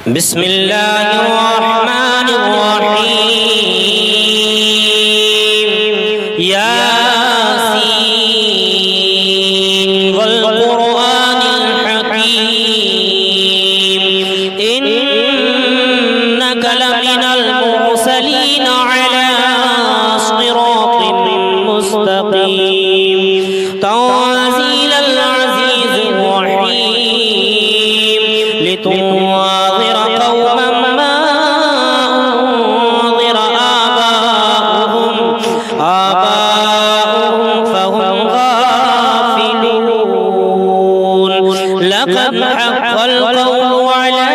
بسم الله الرحمن الرحيم ياسين والقرآن الحكيم إنك لمن المرسلين على صراط مستقيم تنزيل العزيز الرحيم لتنذر قوما ما أنذر آباؤهم فهم غافلون لقد حق القول على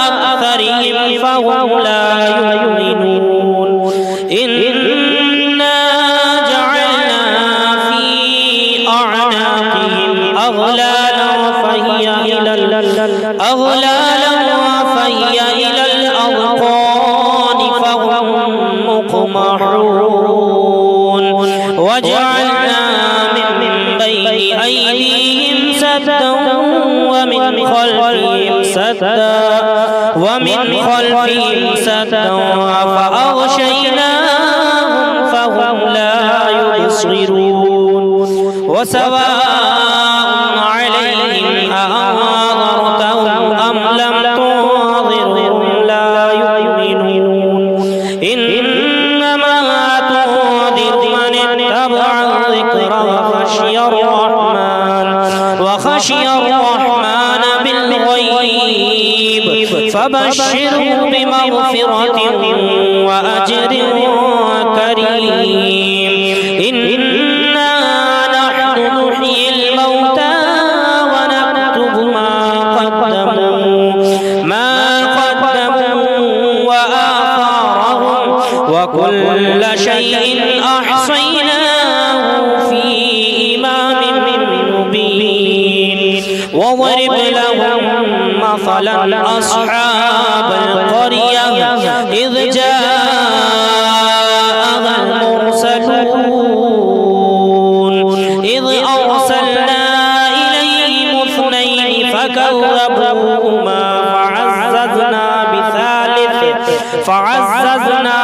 أكثرهم فهم لا يؤمنون إنا جعلنا في أعناقهم أغلالا فهي إلى الأذقان فهم مقمحون وجعلنا من بين أيديهم سدا ومن خلفهم سدا فأغشيناهم فهم لا يبصرون وسواء عليهم أأنذرتهم أم لم تنذرهم لا يؤمنون إنما تنذر من اتبع الذكر وخشي الرحمن بالغيب فبشره بمغفرة وأجر كريم إنا نحن نحيي الموتى ونكتب ما قدموا وآثارهم وكل شيء أحصيناه في إمام مبين وضرب لهم مثلا أصحاب القرية إذ جاءها المرسلون إذ أرسلنا إليهم اثنين فكذبوهما فعززنا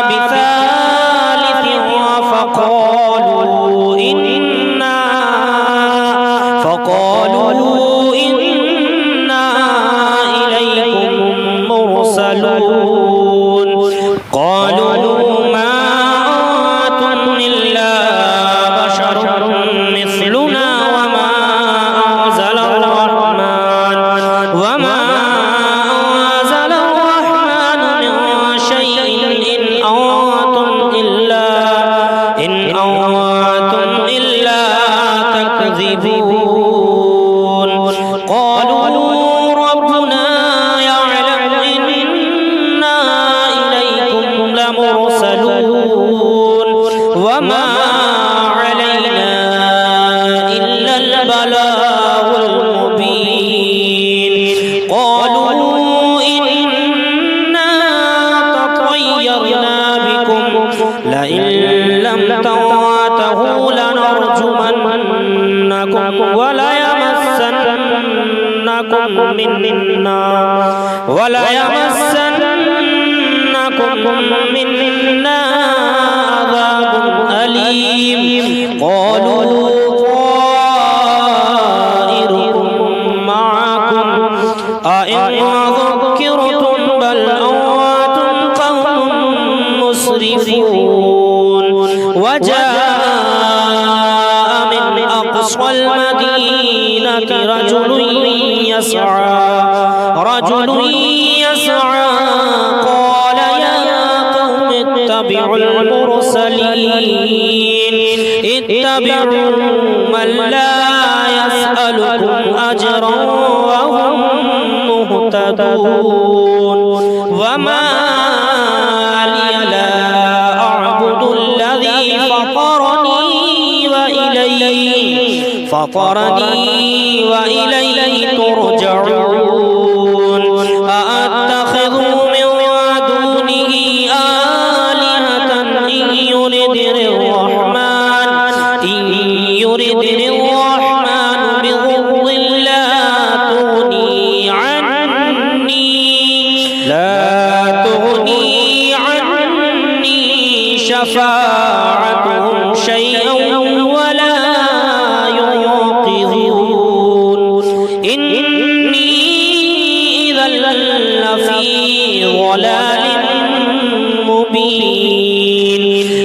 بثالث فقالوا إنا إليكم مرسلون قالوا ما أنتم إلا بشر مثلنا وما أنزل الرحمن من شيء إن أنتم إلا تكذبون قالوا ربنا يعلم إنا إليكم لمرسلون وما علينا إلا البلاغ المبين قالوا إنا تطيرنا بكم لئن لم تنتهوا لنرجمنكم وليمسنكم منا عذاب أليم قالوا طائركم معكم أئن ذكرتم بل أنتم قوم مسرفون وجاء من أقصى المدينة رجل يسعى قال يا قوم اتبعوا من لا يسألكم أجرا وهم مهتدون وما لي لا أعبد الذي فطرني وإليه ترجعون أأتخذ من دونه آلهة إن يردني الرحمن بضر لا تغني عني لا تغني عني شفاعتهم شيئا ولا ينقذون إني إذا لفي ضلال مبين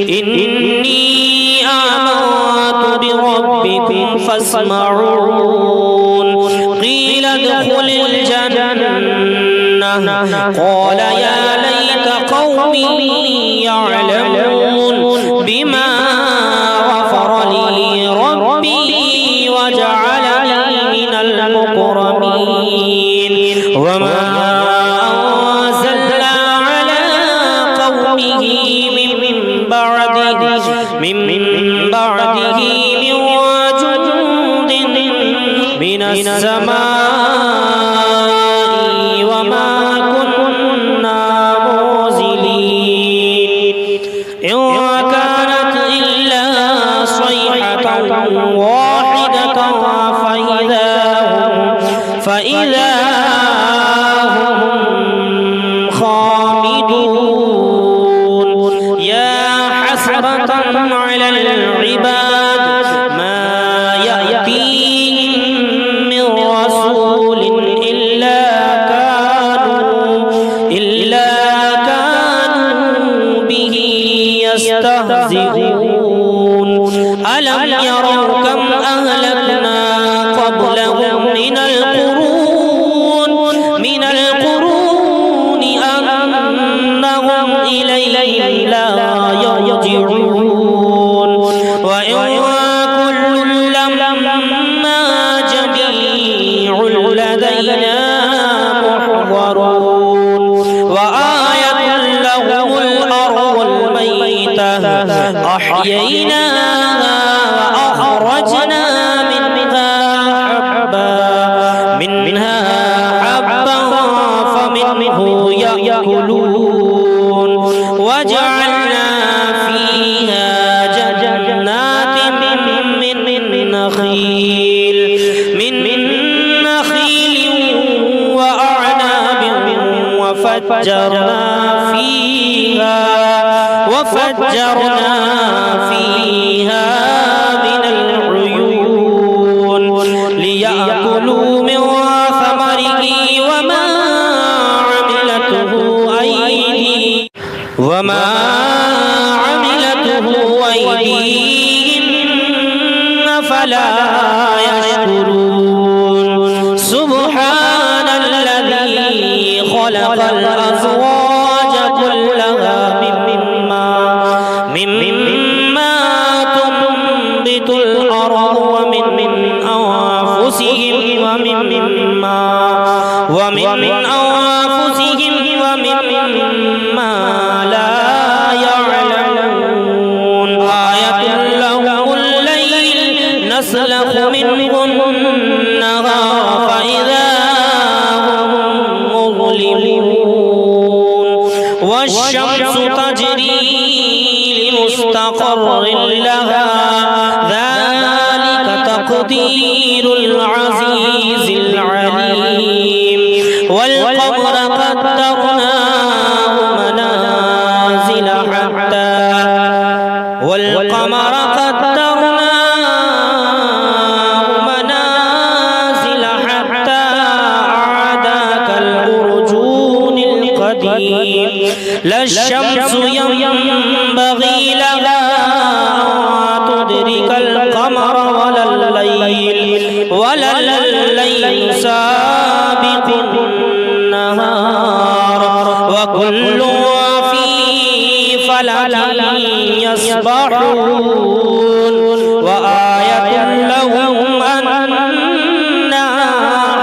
إني آمنت بربكم فاسمعون قيل ادخل الجنة قال يا ليت قومي يعلمون بما غفر لي ربي وجعلني من المكرمين وما أنزلنا على قومه من بعده من جند من السماء وما كنا منزلين إن كانت إلا صيحة واحدة فإذا هم خامدون يا حسرة على العباد ما يأتيهم من رسول إلا كانوا به يستهزئون ألم يروا كم أهلكنا قبلهم من القرون أنهم إلينا لا يرجعون وإن كل لما جميع لدينا محضرون وآية لهم الأرض الميتة أحييناها وأخرجنا منها حبا فمنه يأكلون وجعلنا فيها جنات من نخيل وأعناب وفجرنا فيها من العيون ليأكلوا من ثمره وما عملته أيديهم فلا يشكرون سبحان الذي خلق الأزواج كلها مما تنبت الأرض ومن أنفسهم ومما لا يعلمون آية لهم الليل نسلخ منه النهار فإذا هم مظلمون والشمس تجري لمستقر لها ذلك تقدير العزيز العليم والقمر قدرناه منازل حتى عاد كالأرجون القديم لا الشمس ينبغي لها أن تدرك القمر ولا الليل سابق النهار وكل في فلك يسبحون وآية لهم أنا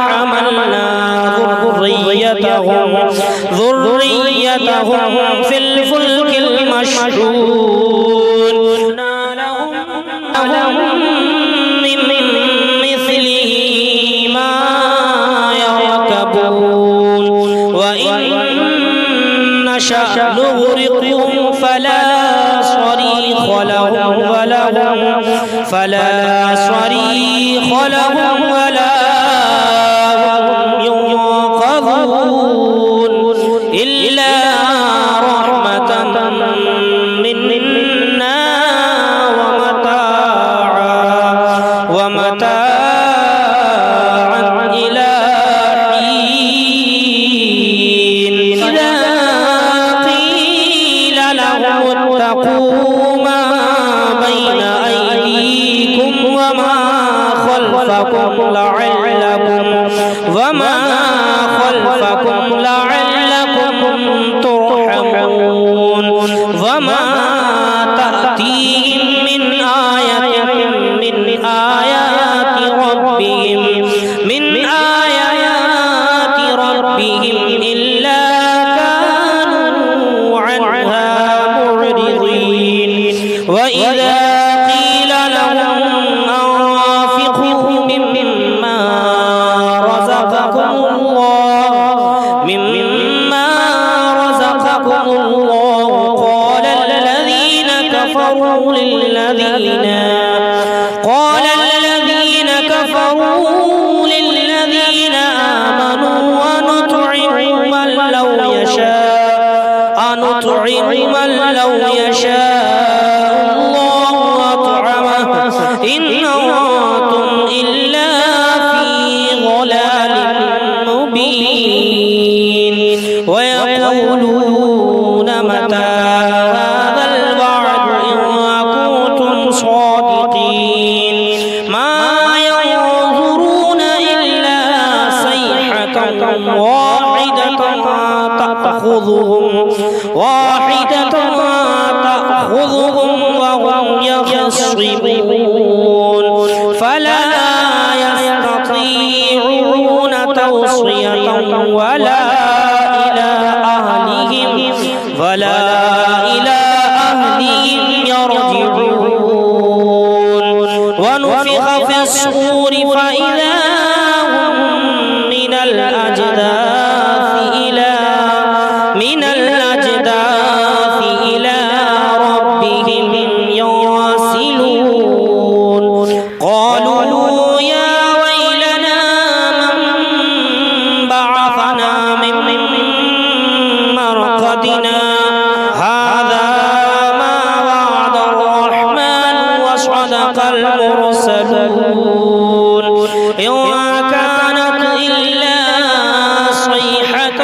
حملنا ذريتهم في الفلك المشحون لهم من مثله ما يركبون وإن نشأ نغرقهم فلا صريخ لهم ولا هم ينقذون إلا رحمة منا ومتاعا إلى حين إذا قيل لهم اتقوا ما بين أيديكم وما خلفكم لعلكم ترحمون وما تأتيهم من آية من آيات ربهم إلا كانوا عنها معرضين وإذا قيل لهم أنفقوا مما رزقكم الله قال الذين كفروا للذين آمنوا أنطعم من لو يشاء الله أطعمه إن أنتم إلا في ضلال مبين ويقولون متى هذا الوعد إن كنتم صادقين ما ينظرون إلا صيحة واحدة تأخذهم وهم يخصمون فلا يستطيعون توصية ولا إلى أهلهم يرجعون ونفخ في الصور فإذا هم من الأجداث إلى ربهم ينسلون قالوا يا ويلنا من بعثنا من مرقدنا هذا ما وعد الرحمن وصدق المرسلون إن كانت إلا صيحة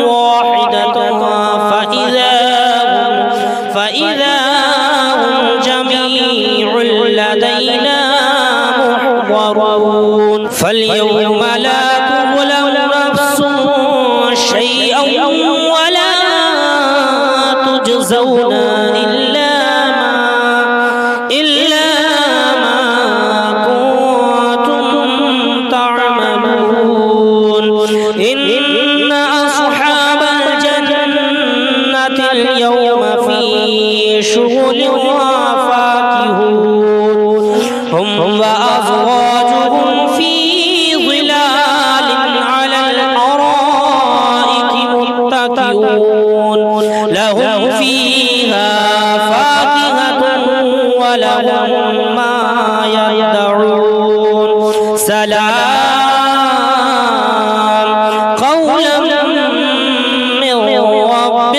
واحدة فإذا هم جميع لدينا محضرون فاليوم لا تظلم نفس شيئا ولا تجزون إلا ما كنتم تعملون إن أصحاب الجنة اليوم في شغل فاكهون هم وأزواجهم في ظلال على الأرائك متكئون لهم فيها فاكهة ولهم ما يدعون سلام قولا من رب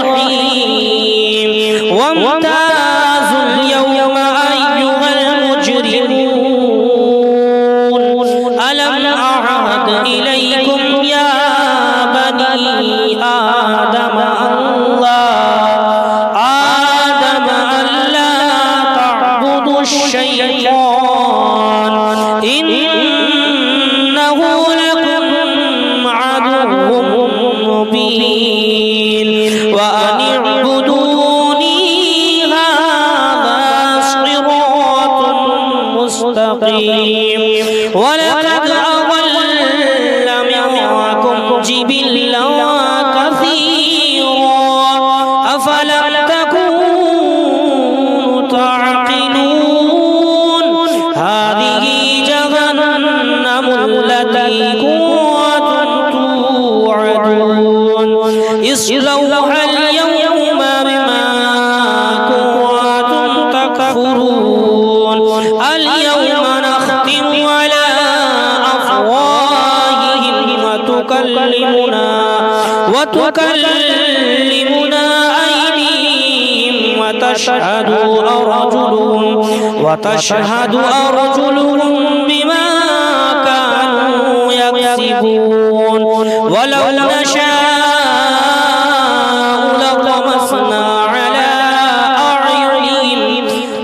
رحيم وامتازوا اليوم أيها المجرمون ألم أعهد إليكم يا بني آدم ألا تعبدوا الشيطان إنه لكم عدو مبين وأن اعبدوني هذا صراط مستقيم ولقد أضل منكم جبلا كثيرا أفلم تكونوا تعقلون هذه جهنم التي كنتم توعدون اصلوها اليوم بما كنتم تكفرون اليوم نختم على أفواههم وتكلمنا وتكلمنا أيديهم وتشهد أرجلهم بما كانوا يكسبون ولو نشاء لطمسنا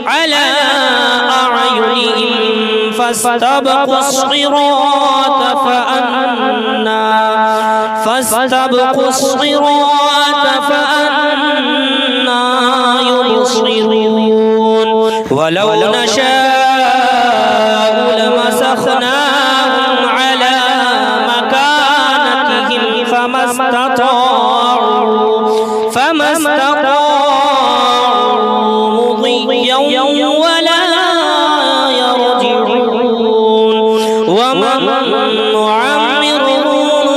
على أعينهم فاستبقوا الصراط فأنا يبصرون ولو نشاء لمسخناهم على مكانتهم فما استطاعوا مضيا ولا يرجعون ومن نعمره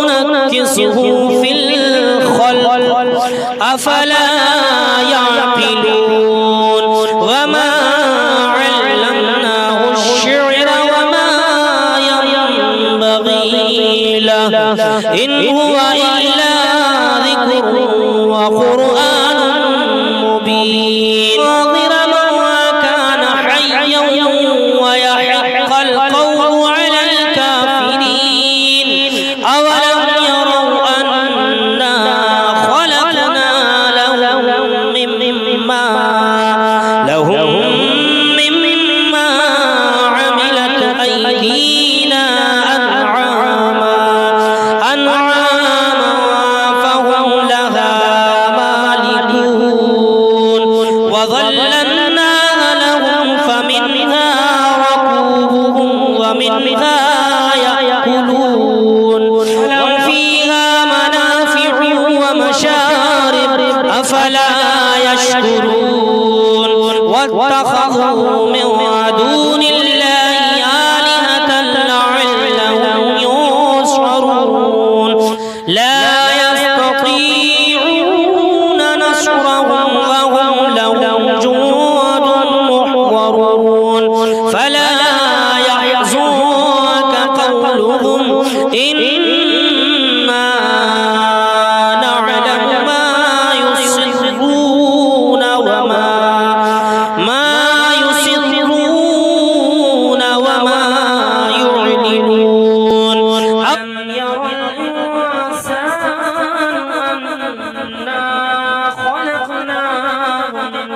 ننكسه في الخلق أفلا يعقلون وما علمناه الشعر وما ينبغي له إن هو إلا ذكر وقرآن مبين كان حيا ويحق القول على الكافرين أولم يروا أنا خلقنا لهم مما عملت أيدينا أنعاما فهم لها مالكون وظللناها لهم فمنها ركوبهم ومنها يأكلون لهم فيها منافع ومشارب أفلا يشكرون واتخذوا من دون الله آلهة لعلهم ينصرون لا يستطيعون نصرهم وهم لهم جند محضرون فلا يحزنك قولهم إنا نعلم ما يسرون وما يعلنون أم يرى الإنسان أنا خلقناه من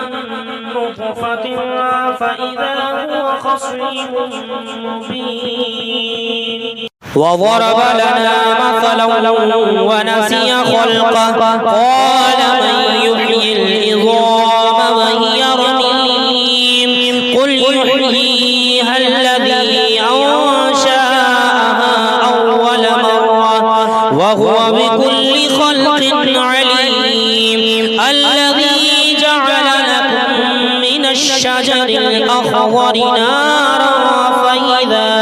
نطفة فإذا هو خصيم مبين وضرب لنا مثلا ونسي خلقه قال من يحيي العظام وهي رميم قل يحييها الذي أنشأها أول مرة وهو بكل خلق عليم الذي جعل لكم من الشجر الأخضر نارا فإذا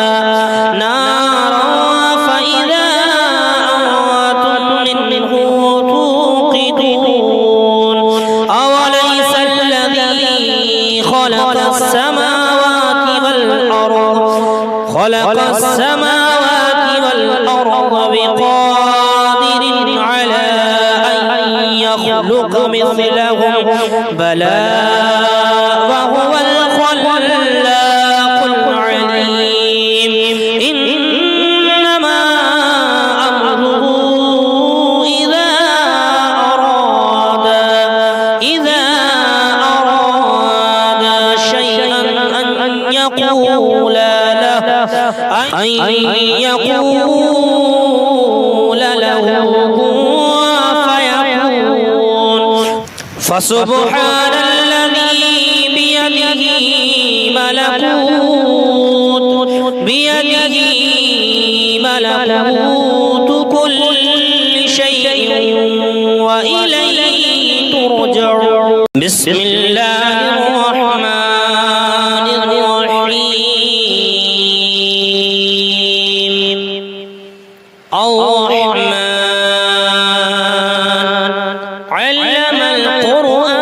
أنتم منه توقدون أوليس الذي خلق السماوات والأرض بقادر على أن يخلق مثلهم بلى وهو الخلاق العليم إنما أمره إذا أراد شيئا أن يقول له كن فيكون فسبحان الذي بيده ملكوت كل شيء وإليه ترجعون بسم الله الرحمن الرحيم الرحمن علم القرآن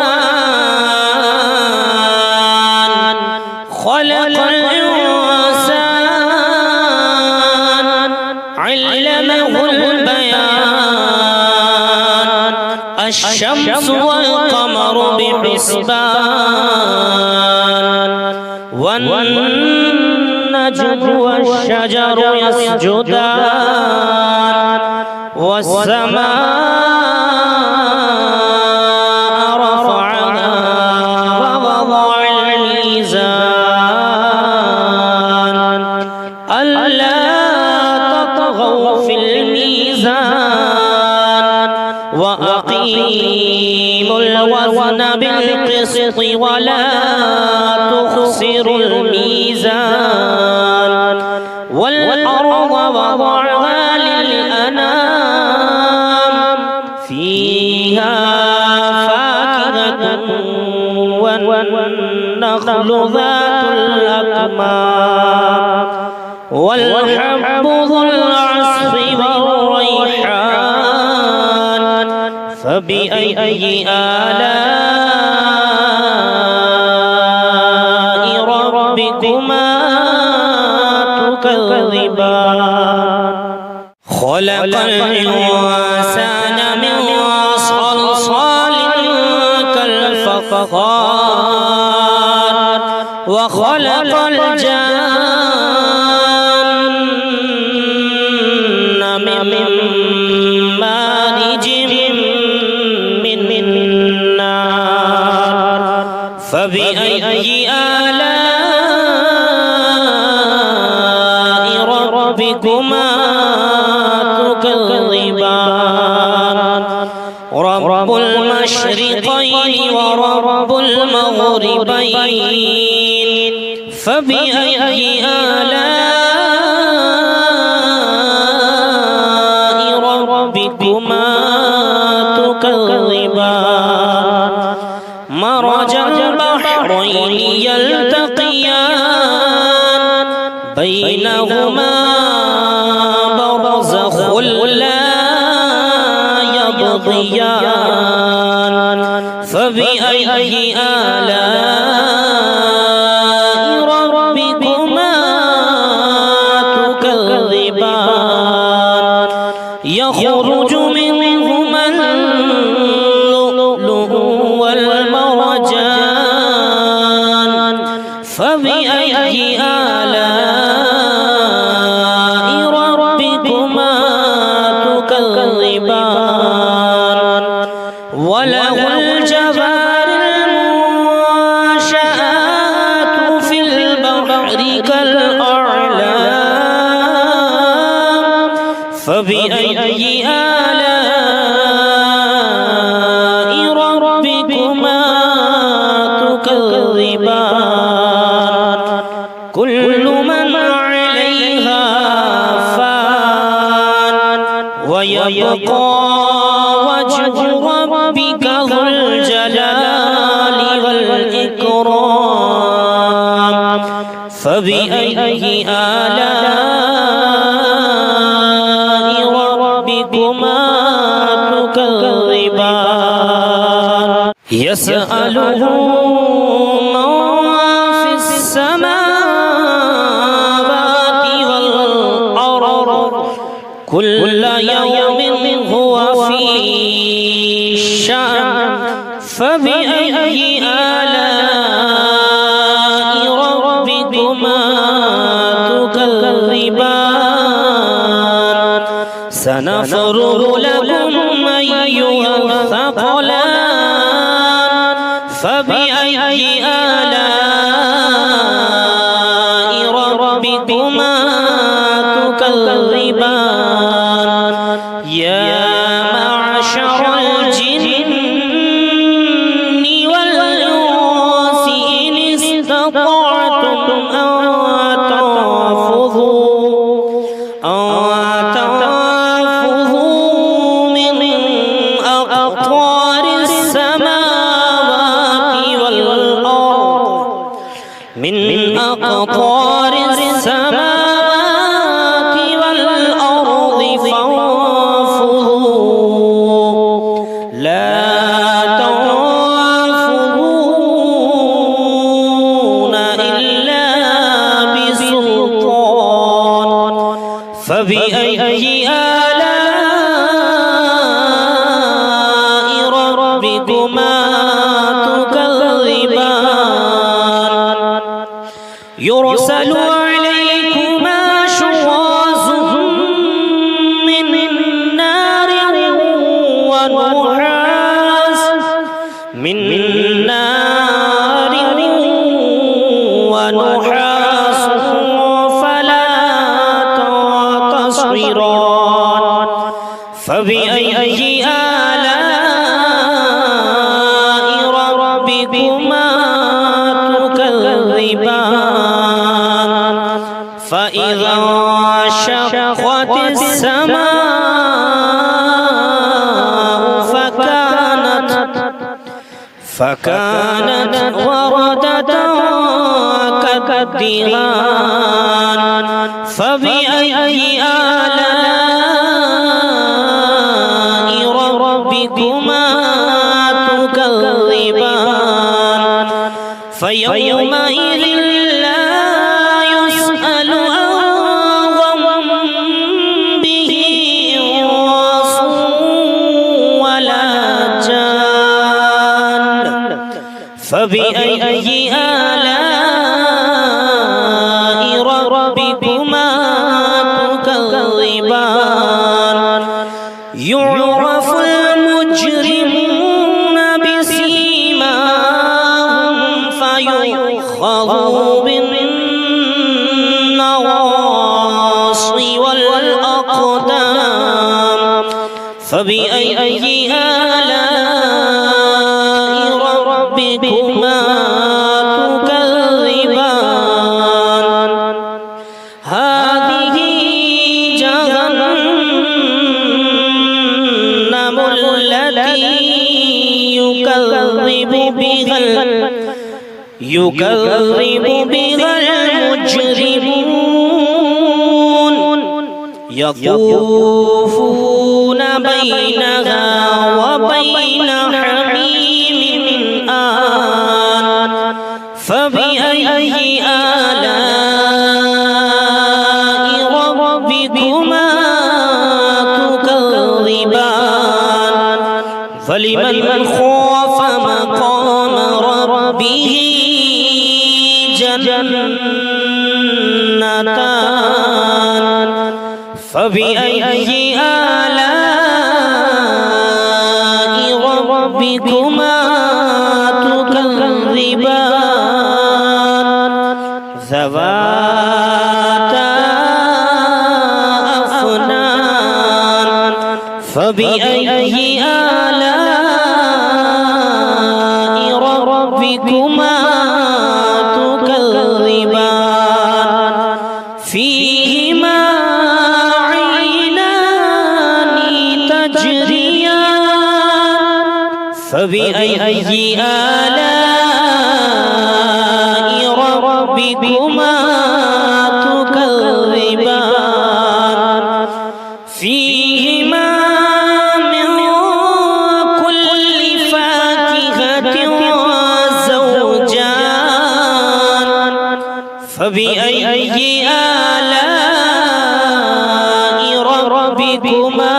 خلق الإنسان علمه البيان الشمس والقمر بحسبان والنجم والشجر يسجدان والسماء رفعها ووضع الميزان ألا تطغوا في الميزان وأقيموا الوزن بالقسط ولا تخسروا الميزان والأرض وضعها للأنام فيها فاكهة والنخل ذات الأكمام والحب ذو العصف والريحان فبأي آلاء ربكما تكذبان خلق الإنسان من صلصال كالفخار وخلق الجن من مارج من نار فبأي آلاء ربكما تكذبان رب المشرقين ورب المغربين فبأي آلاء ربكما تكذبان مرج البحرين يلتقيان بينهما برزخ لا يبغيان فبأي آلاء ربكما تكذبان يخرج منهما اللؤلؤ والمرجان فبأي آلاء ربكما تكذبان وله الجوار المنشآت في البحر كالأعلام فبأي آلاء ربكما تكذبان كل من عليها فان ويبقى وجه ربك ذو الجلال والإكرام فبأي آلاء ربكما تكذبان يسأله من في السماوات والأرض كل يوم هو في شأن فبأي آلاء ربكما تكذبان سنفرغ لكم أيها الثقلان فبأي آلاء ربكما تكذبان يا معشر الجن والإنس إن استطعتم أن تنفذوا من أقطار السماوات والأرض من نار ونحاس فلا تنتصران فبأي آلاء ربكما تكذبان فإذا انشقت السماء فكانت وردة كالدهان فبأي آلاء ربكما تكذبان فيومئذ لا يسأل عن ذنبه انس ولا جان فبأي آلاء ربكما تكذبان يعرف المجرمون بسيماهم فيؤخذ بالنواصي والأقدام فبأي آلاء ربكما تكذبان هذه جهنم التي يكذب بها المجرمون يطوفون بينها وبين حميم آن فبأي آلاء ربكما تكذبان فلمن خاف مقام ربه جنتان فبأي آلاء ربكما تكذبان ذواتا أفنان فبأي آلاء ربكما تكذبان فيهما عينان تجريان فبأي آلاء ربكما تكذبان فيهما من كل فاكهة زوجان فبأي آلاء ربكما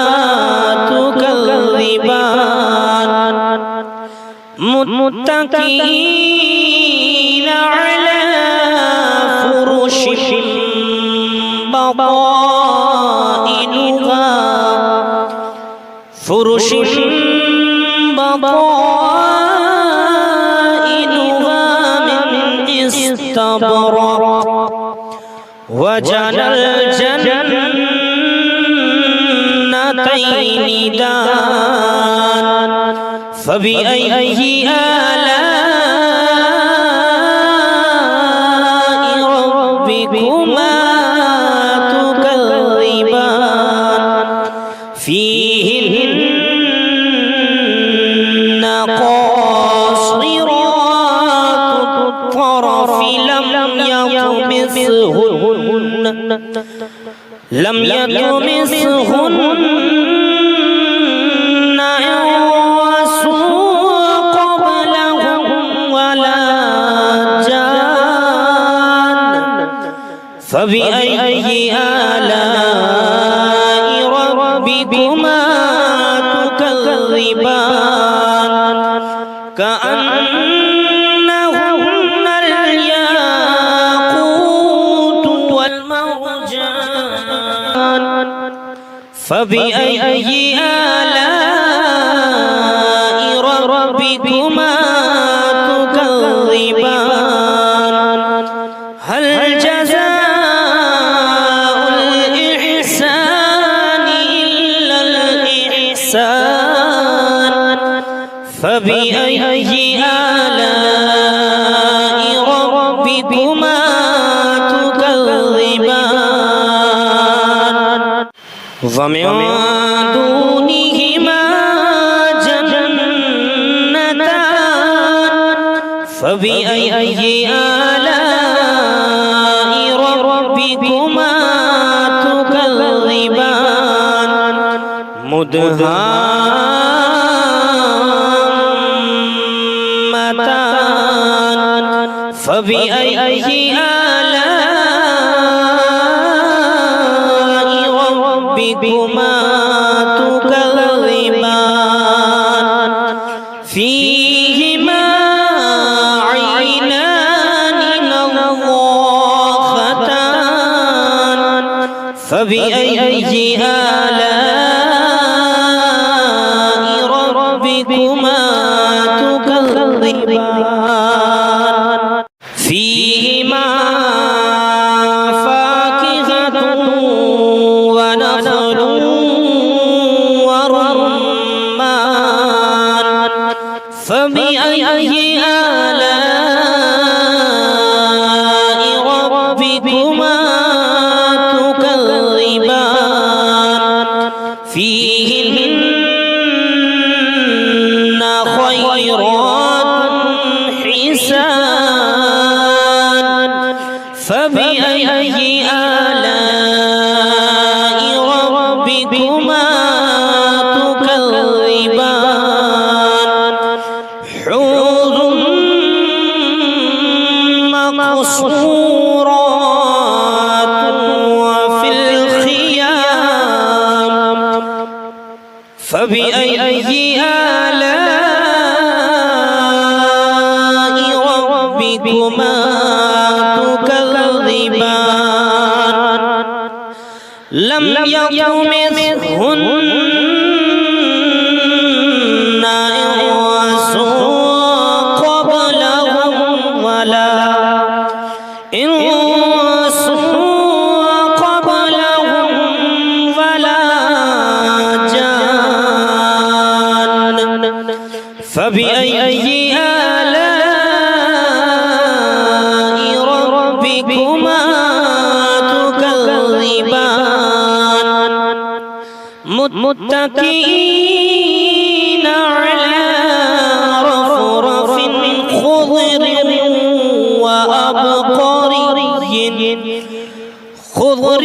تكذبان متكئين على فرش بطائنها من استبرق وجنى الجنتين دان فبأي آلاء ربكما تكذبان فيهن قاصرات الطرف لم يطمثهن إنس قبلهم ولا جان فبأي آلاء ربكما تكذبان كأنهن الياقوت والمرجان فبأي آلاء ربكما فبأي آلاء ربكما تكذبان ومن دونهما جنتان فبأي آلاء ربكما تكذبان مدهامتان فبأي آلاء ربكما تكذبان فيهما عينان نضاختان فبأي آلاء ربكما تكذبان فيهما فاكهة ونخل ورمان فبأي آلاء ربكما تكذبان فيهن خيرات حسان فبأي آلاء ربكما تكذبان حور مقصورات وفي الخيام فبأي آلاء ربكما تكذبان لم يطمثهن إنس قبلهم ولا جان فبأي آلاء ربكما تكذبان متكئين على رفرف خضر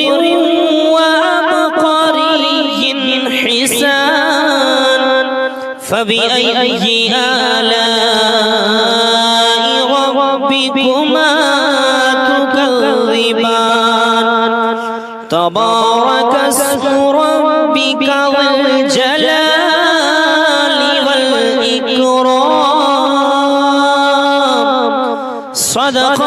وأبقري حسان فبأي آلاء ربكما تكذبان تبارك اسم ربك ذو الجلال والإكرام صدق